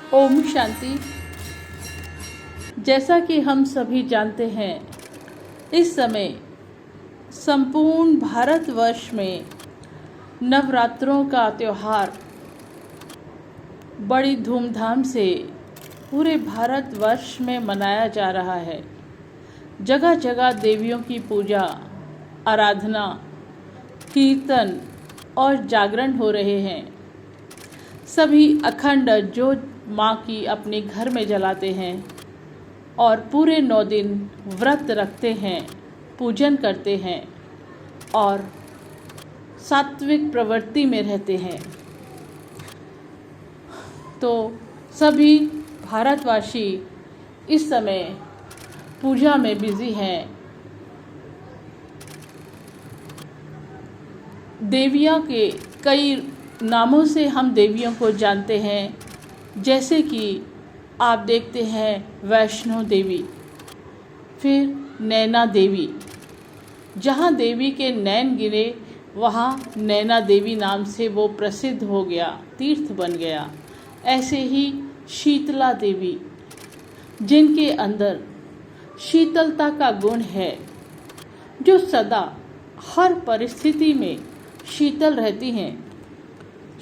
ओम शांति। जैसा कि हम सभी जानते हैं, इस समय संपूर्ण भारतवर्ष में नवरात्रों का त्यौहार बड़ी धूमधाम से पूरे भारतवर्ष में मनाया जा रहा है। जगह जगह देवियों की पूजा, आराधना, कीर्तन और जागरण हो रहे हैं। सभी अखंड ज्योत माँ की अपने घर में जलाते हैं और पूरे 9 दिन व्रत रखते हैं, पूजन करते हैं और सात्विक प्रवृत्ति में रहते हैं। तो सभी भारतवासी इस समय पूजा में बिजी हैं। देवियों के कई नामों से हम देवियों को जानते हैं, जैसे कि आप देखते हैं वैष्णो देवी, फिर नैना देवी। जहाँ देवी के नैन गिरे वहाँ नैना देवी नाम से वो प्रसिद्ध हो गया, तीर्थ बन गया। ऐसे ही शीतला देवी, जिनके अंदर शीतलता का गुण है, जो सदा हर परिस्थिति में शीतल रहती हैं,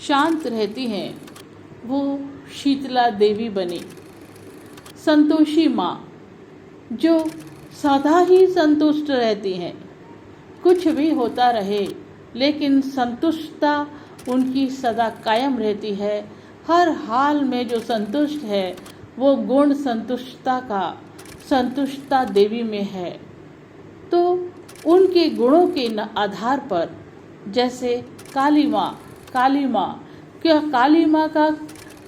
शांत रहती हैं, वो शीतला देवी बनी। संतोषी माँ, जो सदा ही संतुष्ट रहती हैं, कुछ भी होता रहे लेकिन संतुष्टता उनकी सदा कायम रहती है। हर हाल में जो संतुष्ट है वो गुण संतुष्टता देवी में है। तो उनके गुणों के आधार पर, जैसे काली माँ क्या काली माँ का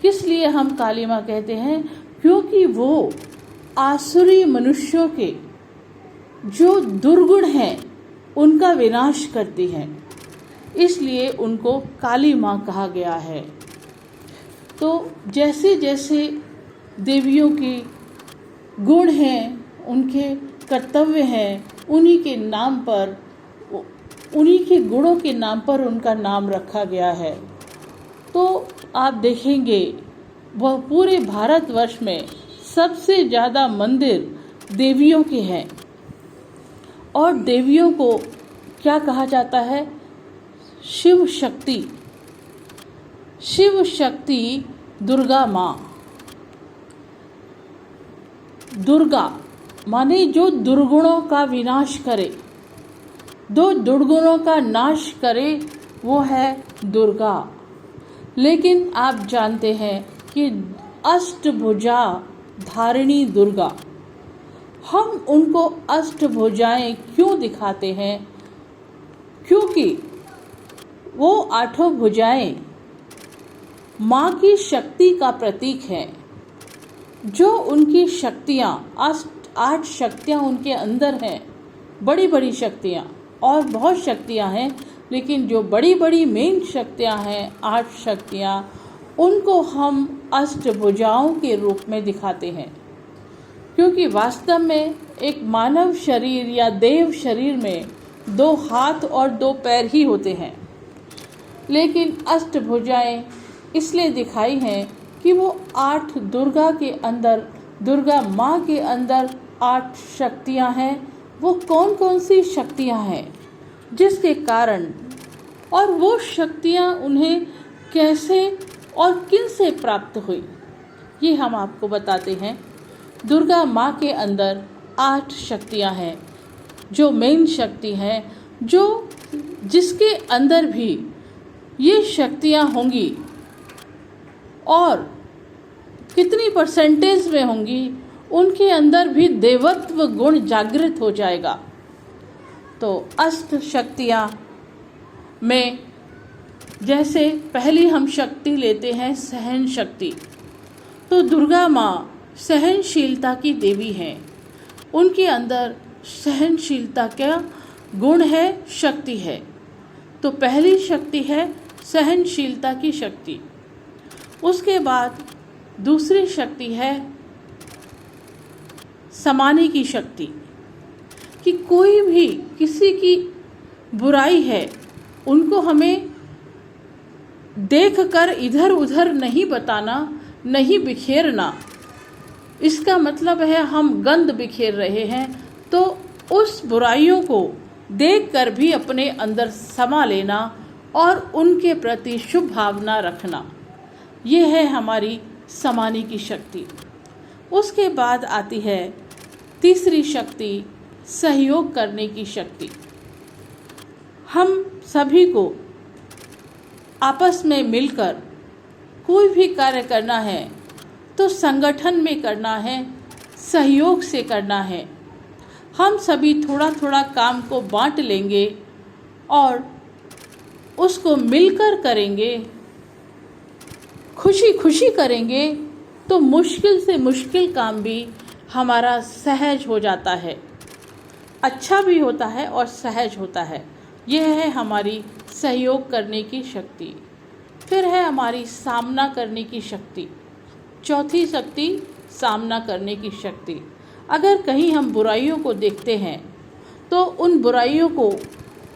किस लिए हम काली माँ कहते हैं? क्योंकि वो आसुरी मनुष्यों के जो दुर्गुण हैं उनका विनाश करती हैं, इसलिए उनको काली माँ कहा गया है। तो जैसे जैसे देवियों के गुण हैं, उनके कर्तव्य हैं, उन्हीं के गुणों के नाम पर उनका नाम रखा गया है। तो आप देखेंगे वह पूरे भारतवर्ष में सबसे ज़्यादा मंदिर देवियों के हैं। और देवियों को क्या कहा जाता है? शिव शक्ति दुर्गा माँ। दुर्गा माने जो दुर्गुणों का विनाश करे, दो दुर्गुणों का नाश करे, वो है दुर्गा। लेकिन आप जानते हैं कि अष्टभुजा धारिणी दुर्गा, हम उनको अष्टभुजाएं क्यों दिखाते हैं? क्योंकि वो 8 भुजाएं माँ की शक्ति का प्रतीक हैं। जो उनकी शक्तियाँ 8 शक्तियाँ उनके अंदर हैं, बड़ी बड़ी शक्तियाँ, और बहुत शक्तियाँ हैं, लेकिन जो बड़ी बड़ी मेन शक्तियाँ हैं, 8 शक्तियाँ, उनको हम अष्टभुजाओं के रूप में दिखाते हैं। क्योंकि वास्तव में एक मानव शरीर या देव शरीर में 2 हाथ और 2 पैर ही होते हैं, लेकिन अष्टभुजाएं इसलिए दिखाई हैं कि वो 8 दुर्गा माँ के अंदर 8 शक्तियाँ हैं। वो कौन कौन सी शक्तियाँ हैं जिसके कारण, और वो शक्तियाँ उन्हें कैसे और किन से प्राप्त हुई, ये हम आपको बताते हैं। दुर्गा माँ के अंदर 8 शक्तियाँ हैं, जो मेन शक्ति हैं, जिसके अंदर भी ये शक्तियाँ होंगी और कितनी परसेंटेज में होंगी, उनके अंदर भी देवत्व गुण जागृत हो जाएगा। तो अष्ट शक्तियाँ में जैसे पहली हम शक्ति लेते हैं सहन शक्ति। तो दुर्गा माँ सहनशीलता की देवी हैं। उनके अंदर सहनशीलता का गुण है, शक्ति है। तो पहली शक्ति है सहनशीलता की शक्ति। उसके बाद दूसरी शक्ति है समाने की शक्ति, कि कोई भी किसी की बुराई है उनको हमें देखकर इधर उधर नहीं बताना, नहीं बिखेरना, इसका मतलब है हम गंद बिखेर रहे हैं, तो उस बुराइयों को देखकर भी अपने अंदर समा लेना और उनके प्रति शुभ भावना रखना, ये है हमारी समाने की शक्ति। उसके बाद आती है तीसरी शक्ति, सहयोग करने की शक्ति। हम सभी को आपस में मिलकर कोई भी कार्य करना है तो संगठन में करना है, सहयोग से करना है। हम सभी थोड़ा थोड़ा काम को बांट लेंगे और उसको मिलकर करेंगे, खुशी खुशी करेंगे, तो मुश्किल से मुश्किल काम भी हमारा सहज हो जाता है, अच्छा भी होता है और सहज होता है। यह है हमारी सहयोग करने की शक्ति। फिर है हमारी सामना करने की शक्ति। चौथी शक्ति, सामना करने की शक्ति। अगर कहीं हम बुराइयों को देखते हैं तो उन बुराइयों को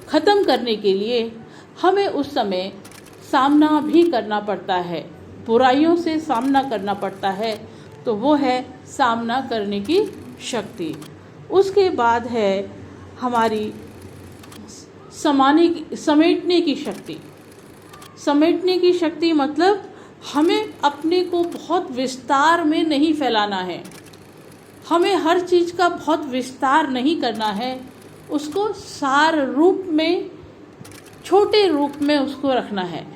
ख़त्म करने के लिए हमें उस समय सामना भी करना पड़ता है, बुराइयों से सामना करना पड़ता है, तो वो है सामना करने की शक्ति। उसके बाद है हमारी समेटने की शक्ति। समेटने की शक्ति मतलब हमें अपने को बहुत विस्तार में नहीं फैलाना है, हमें हर चीज़ का बहुत विस्तार नहीं करना है, उसको सार रूप में, छोटे रूप में उसको रखना है।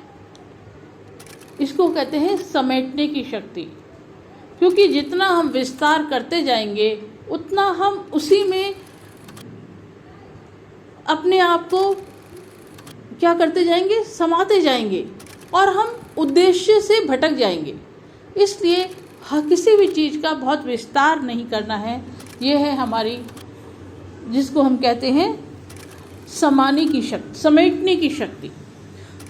इसको कहते हैं समेटने की शक्ति, क्योंकि जितना हम विस्तार करते जाएंगे उतना हम उसी में अपने आप को क्या करते जाएंगे, समाते जाएंगे और हम उद्देश्य से भटक जाएंगे। इसलिए किसी भी चीज़ का बहुत विस्तार नहीं करना है। ये है हमारी, जिसको हम कहते हैं समाने की शक्ति, समेटने की शक्ति।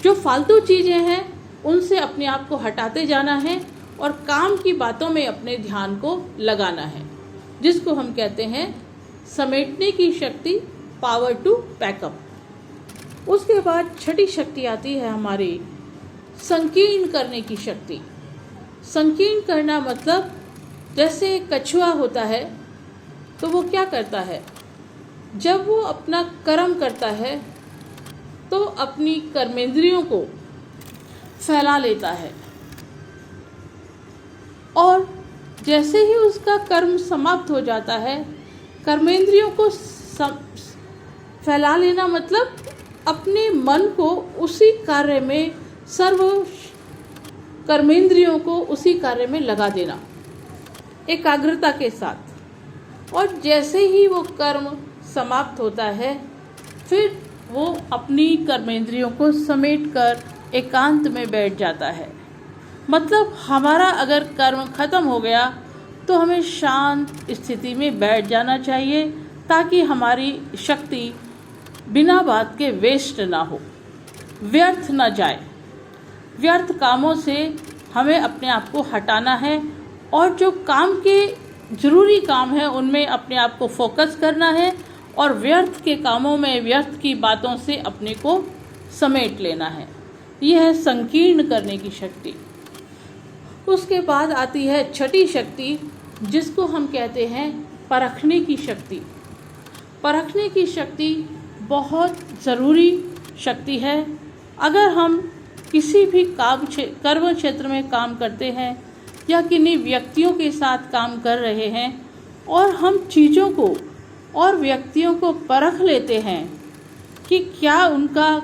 जो फालतू चीज़ें हैं उनसे अपने आप को हटाते जाना है और काम की बातों में अपने ध्यान को लगाना है, जिसको हम कहते हैं समेटने की शक्ति, पावर टू पैकअप। उसके बाद छठी शक्ति आती है हमारी संकीर्ण करने की शक्ति। संकीर्ण करना मतलब जैसे कछुआ होता है तो वो क्या करता है, जब वो अपना कर्म करता है तो अपनी कर्मेंद्रियों को फैला लेता है और जैसे ही उसका कर्म समाप्त हो जाता है, कर्मेंद्रियों को फैला लेना मतलब अपने मन को उसी कार्य में, सर्व कर्मेंद्रियों को उसी कार्य में लगा देना एकाग्रता के साथ। और जैसे ही वो कर्म समाप्त होता है फिर वो अपनी कर्मेंद्रियों को समेट कर एकांत में बैठ जाता है। मतलब हमारा अगर कर्म खत्म हो गया तो हमें शांत स्थिति में बैठ जाना चाहिए, ताकि हमारी शक्ति बिना बात के वेस्ट ना हो, व्यर्थ ना जाए। व्यर्थ कामों से हमें अपने आप को हटाना है और जो काम के ज़रूरी काम है उनमें अपने आप को फोकस करना है और व्यर्थ के कामों में, व्यर्थ की बातों से अपने को समेट लेना है। यह है संकीर्ण करने की शक्ति। उसके बाद आती है छठी शक्ति, जिसको हम कहते हैं परखने की शक्ति। परखने की शक्ति बहुत ज़रूरी शक्ति है। अगर हम किसी भी कर्म क्षेत्र में काम करते हैं या किन्हीं व्यक्तियों के साथ काम कर रहे हैं और हम चीज़ों को और व्यक्तियों को परख लेते हैं कि क्या उनका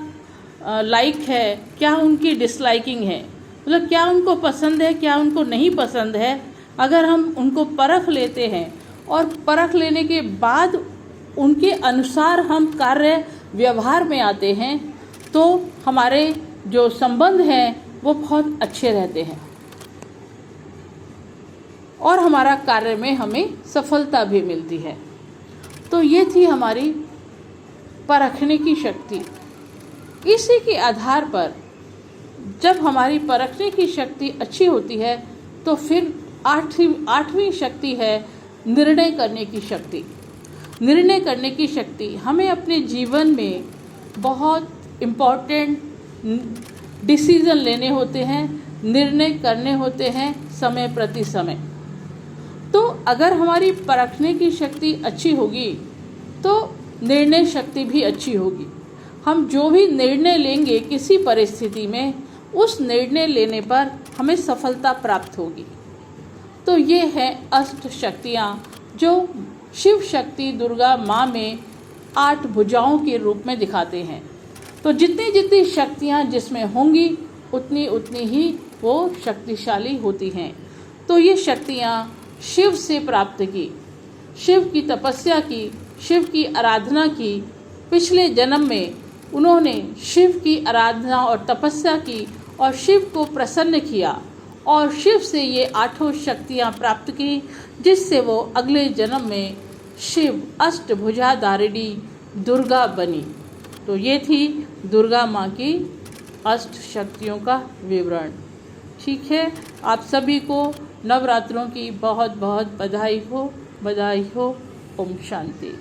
लाइक है, क्या उनकी डिसलाइकिंग है, मतलब क्या उनको पसंद है, क्या उनको नहीं पसंद है। अगर हम उनको परख लेते हैं और परख लेने के बाद उनके अनुसार हम कार्य व्यवहार में आते हैं तो हमारे जो संबंध हैं वो बहुत अच्छे रहते हैं और हमारा कार्य में हमें सफलता भी मिलती है। तो ये थी हमारी परखने की शक्ति। इसी के आधार पर जब हमारी परखने की शक्ति अच्छी होती है तो फिर आठवीं शक्ति है निर्णय करने की शक्ति। निर्णय करने की शक्ति हमें अपने जीवन में बहुत इम्पोर्टेंट डिसीज़न लेने होते हैं, निर्णय करने होते हैं समय प्रति समय। तो अगर हमारी परखने की शक्ति अच्छी होगी तो निर्णय शक्ति भी अच्छी होगी। हम जो भी निर्णय लेंगे किसी परिस्थिति में, उस निर्णय लेने पर हमें सफलता प्राप्त होगी। तो ये है अष्ट शक्तियाँ जो शिव शक्ति दुर्गा माँ में 8 भुजाओं के रूप में दिखाते हैं। तो जितनी जितनी शक्तियाँ जिसमें होंगी उतनी उतनी ही वो शक्तिशाली होती हैं। तो ये शक्तियाँ शिव से प्राप्त की, शिव की तपस्या की, शिव की आराधना की। पिछले जन्म में उन्होंने शिव की आराधना और तपस्या की और शिव को प्रसन्न किया और शिव से ये 8 शक्तियाँ प्राप्त की, जिससे वो अगले जन्म में शिव अष्टभुजाधारिणी दुर्गा बनी। तो ये थी दुर्गा माँ की अष्ट शक्तियों का विवरण। ठीक है, आप सभी को नवरात्रों की बहुत बहुत बधाई हो। ओम शांति।